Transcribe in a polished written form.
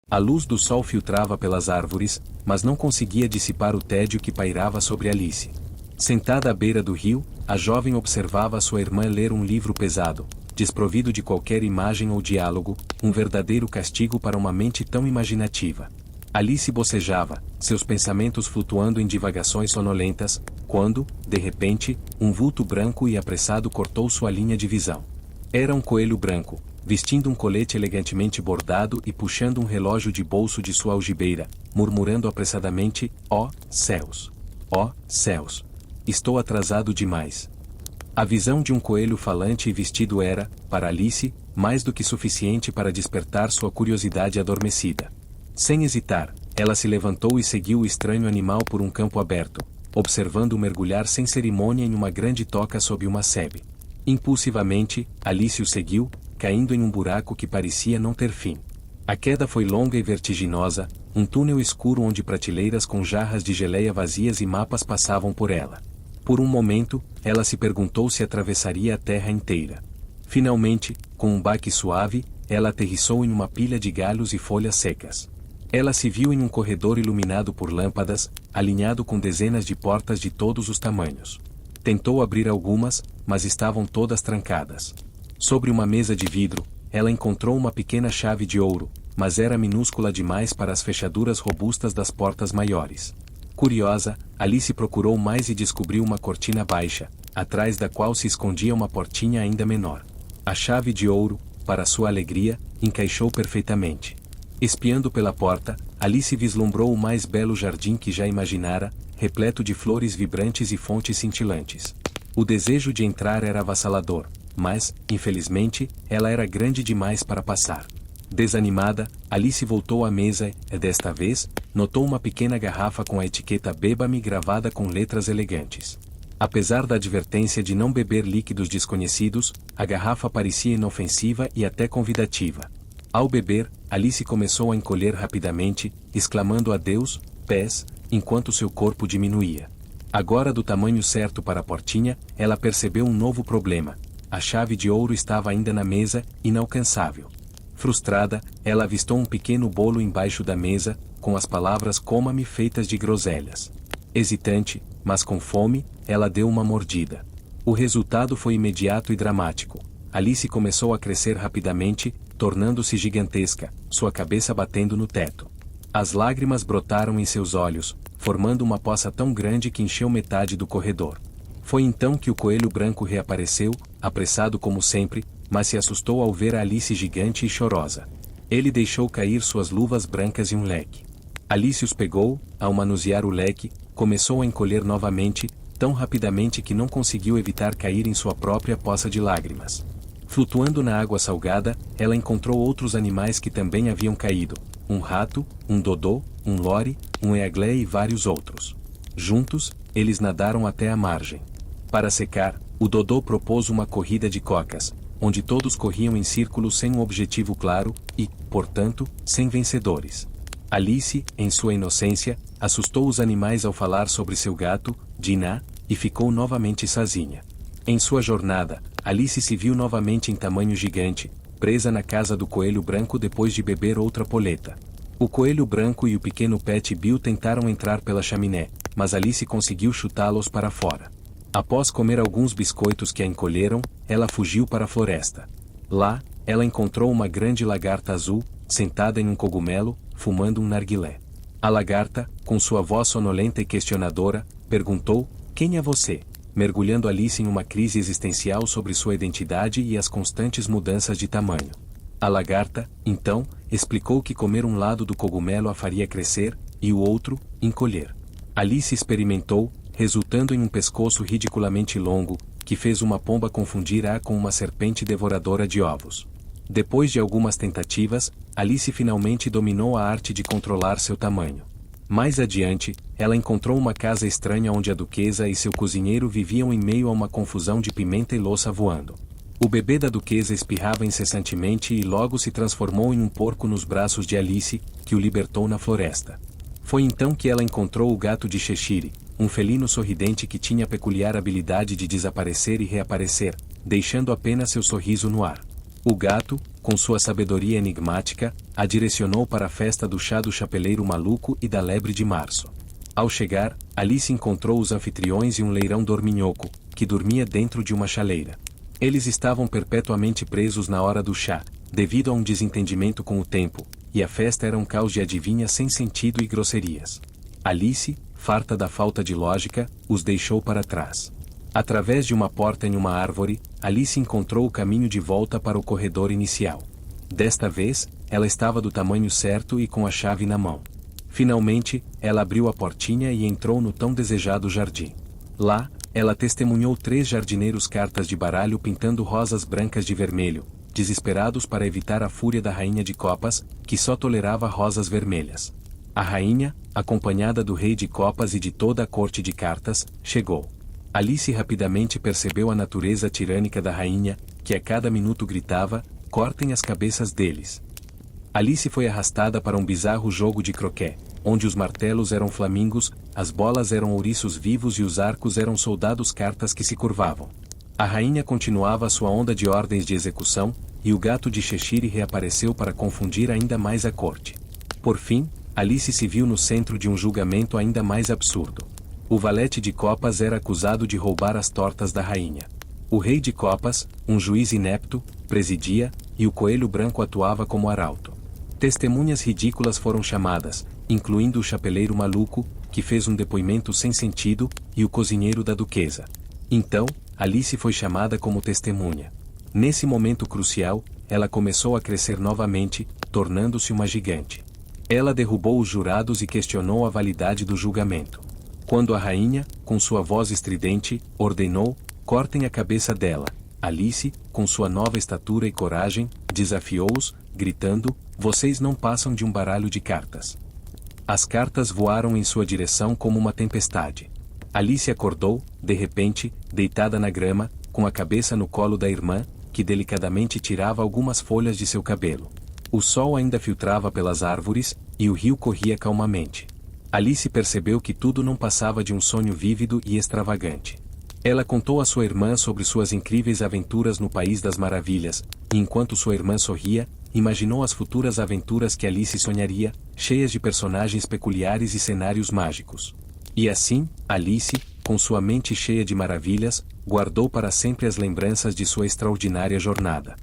A luz do sol filtrava pelas árvores, mas não conseguia dissipar o tédio que pairava sobre Alice. Sentada à beira do rio, a jovem observava sua irmã ler um livro pesado, desprovido de qualquer imagem ou diálogo, um verdadeiro castigo para uma mente tão imaginativa. Alice bocejava, seus pensamentos flutuando em divagações sonolentas, quando, de repente, um vulto branco e apressado cortou sua linha de visão. Era um coelho branco, vestindo um colete elegantemente bordado e puxando um relógio de bolso de sua algibeira, murmurando apressadamente: "Ó, céus! Ó, céus! Estou atrasado demais." A visão de um coelho falante e vestido era, para Alice, mais do que suficiente para despertar sua curiosidade adormecida. Sem hesitar, ela se levantou e seguiu o estranho animal por um campo aberto, observando-o mergulhar sem cerimônia em uma grande toca sob uma sebe. Impulsivamente, Alice o seguiu, caindo em um buraco que parecia não ter fim. A queda foi longa e vertiginosa, um túnel escuro onde prateleiras com jarras de geleia vazias e mapas passavam por ela. Por um momento, ela se perguntou se atravessaria a terra inteira. Finalmente, com um baque suave, ela aterrissou em uma pilha de galhos e folhas secas. Ela se viu em um corredor iluminado por lâmpadas, alinhado com dezenas de portas de todos os tamanhos. Tentou abrir algumas, mas estavam todas trancadas. Sobre uma mesa de vidro, ela encontrou uma pequena chave de ouro, mas era minúscula demais para as fechaduras robustas das portas maiores. Curiosa, Alice procurou mais e descobriu uma cortina baixa, atrás da qual se escondia uma portinha ainda menor. A chave de ouro, para sua alegria, encaixou perfeitamente. Espiando pela porta, Alice vislumbrou o mais belo jardim que já imaginara, repleto de flores vibrantes e fontes cintilantes. O desejo de entrar era avassalador, mas, infelizmente, ela era grande demais para passar. Desanimada, Alice voltou à mesa e, desta vez, notou uma pequena garrafa com a etiqueta "Beba-me" gravada com letras elegantes. Apesar da advertência de não beber líquidos desconhecidos, a garrafa parecia inofensiva e até convidativa. Ao beber, Alice começou a encolher rapidamente, exclamando adeus, pés, enquanto seu corpo diminuía. Agora do tamanho certo para a portinha, ela percebeu um novo problema. A chave de ouro estava ainda na mesa, inalcançável. Frustrada, ela avistou um pequeno bolo embaixo da mesa, com as palavras "Coma-me" feitas de groselhas. Hesitante, mas com fome, ela deu uma mordida. O resultado foi imediato e dramático. Alice começou a crescer rapidamente, tornando-se gigantesca, sua cabeça batendo no teto. As lágrimas brotaram em seus olhos, formando uma poça tão grande que encheu metade do corredor. Foi então que o coelho branco reapareceu, apressado como sempre, mas se assustou ao ver a Alice gigante e chorosa. Ele deixou cair suas luvas brancas e um leque. Alice os pegou, ao manusear o leque, começou a encolher novamente, tão rapidamente que não conseguiu evitar cair em sua própria poça de lágrimas. Flutuando na água salgada, ela encontrou outros animais que também haviam caído: um rato, um dodô, um lore, um eaglé e vários outros. Juntos, eles nadaram até a margem. Para secar, o dodô propôs uma corrida de cocas, onde todos corriam em círculos sem um objetivo claro e, portanto, sem vencedores. Alice, em sua inocência, assustou os animais ao falar sobre seu gato, Dinah, e ficou novamente sozinha. Em sua jornada, Alice se viu novamente em tamanho gigante, presa na casa do coelho branco depois de beber outra poleta. O coelho branco e o pequeno Pet Bill tentaram entrar pela chaminé, mas Alice conseguiu chutá-los para fora. Após comer alguns biscoitos que a encolheram, ela fugiu para a floresta. Lá, ela encontrou uma grande lagarta azul, sentada em um cogumelo, fumando um narguilé. A lagarta, com sua voz sonolenta e questionadora, perguntou: "Quem é você?", mergulhando Alice em uma crise existencial sobre sua identidade e as constantes mudanças de tamanho. A lagarta, então, explicou que comer um lado do cogumelo a faria crescer, e o outro, encolher. Alice experimentou, resultando em um pescoço ridiculamente longo, que fez uma pomba confundir-a com uma serpente devoradora de ovos. Depois de algumas tentativas, Alice finalmente dominou a arte de controlar seu tamanho. Mais adiante, ela encontrou uma casa estranha onde a duquesa e seu cozinheiro viviam em meio a uma confusão de pimenta e louça voando. O bebê da duquesa espirrava incessantemente e logo se transformou em um porco nos braços de Alice, que o libertou na floresta. Foi então que ela encontrou o gato de Cheshire, um felino sorridente que tinha a peculiar habilidade de desaparecer e reaparecer, deixando apenas seu sorriso no ar. O gato, com sua sabedoria enigmática, a direcionou para a festa do chá do chapeleiro maluco e da lebre de março. Ao chegar, Alice encontrou os anfitriões e um leirão dorminhoco, que dormia dentro de uma chaleira. Eles estavam perpetuamente presos na hora do chá, devido a um desentendimento com o tempo, e a festa era um caos de adivinhas sem sentido e grosserias. Alice, farta da falta de lógica, os deixou para trás. Através de uma porta em uma árvore, Alice encontrou o caminho de volta para o corredor inicial. Desta vez, ela estava do tamanho certo e com a chave na mão. Finalmente, ela abriu a portinha e entrou no tão desejado jardim. Lá, ela testemunhou 3 jardineiros cartas de baralho pintando rosas brancas de vermelho, desesperados para evitar a fúria da rainha de copas, que só tolerava rosas vermelhas. A rainha, acompanhada do rei de copas e de toda a corte de cartas, chegou. Alice rapidamente percebeu a natureza tirânica da rainha, que a cada minuto gritava: cortem as cabeças deles. Alice foi arrastada para um bizarro jogo de croquet, onde os martelos eram flamingos, as bolas eram ouriços vivos e os arcos eram soldados cartas que se curvavam. A rainha continuava sua onda de ordens de execução, e o gato de Cheshire reapareceu para confundir ainda mais a corte. Por fim, Alice se viu no centro de um julgamento ainda mais absurdo. O valete de copas era acusado de roubar as tortas da rainha. O rei de copas, um juiz inepto, presidia, e o coelho branco atuava como arauto. Testemunhas ridículas foram chamadas, incluindo o chapeleiro maluco, que fez um depoimento sem sentido, e o cozinheiro da duquesa. Então, Alice foi chamada como testemunha. Nesse momento crucial, ela começou a crescer novamente, tornando-se uma gigante. Ela derrubou os jurados e questionou a validade do julgamento. Quando a rainha, com sua voz estridente, ordenou: cortem a cabeça dela, Alice, com sua nova estatura e coragem, desafiou-os, gritando: vocês não passam de um baralho de cartas. As cartas voaram em sua direção como uma tempestade. Alice acordou, de repente, deitada na grama, com a cabeça no colo da irmã, que delicadamente tirava algumas folhas de seu cabelo. O sol ainda filtrava pelas árvores, e o rio corria calmamente. Alice percebeu que tudo não passava de um sonho vívido e extravagante. Ela contou a sua irmã sobre suas incríveis aventuras no País das Maravilhas, e enquanto sua irmã sorria, imaginou as futuras aventuras que Alice sonharia, cheias de personagens peculiares e cenários mágicos. E assim, Alice, com sua mente cheia de maravilhas, guardou para sempre as lembranças de sua extraordinária jornada.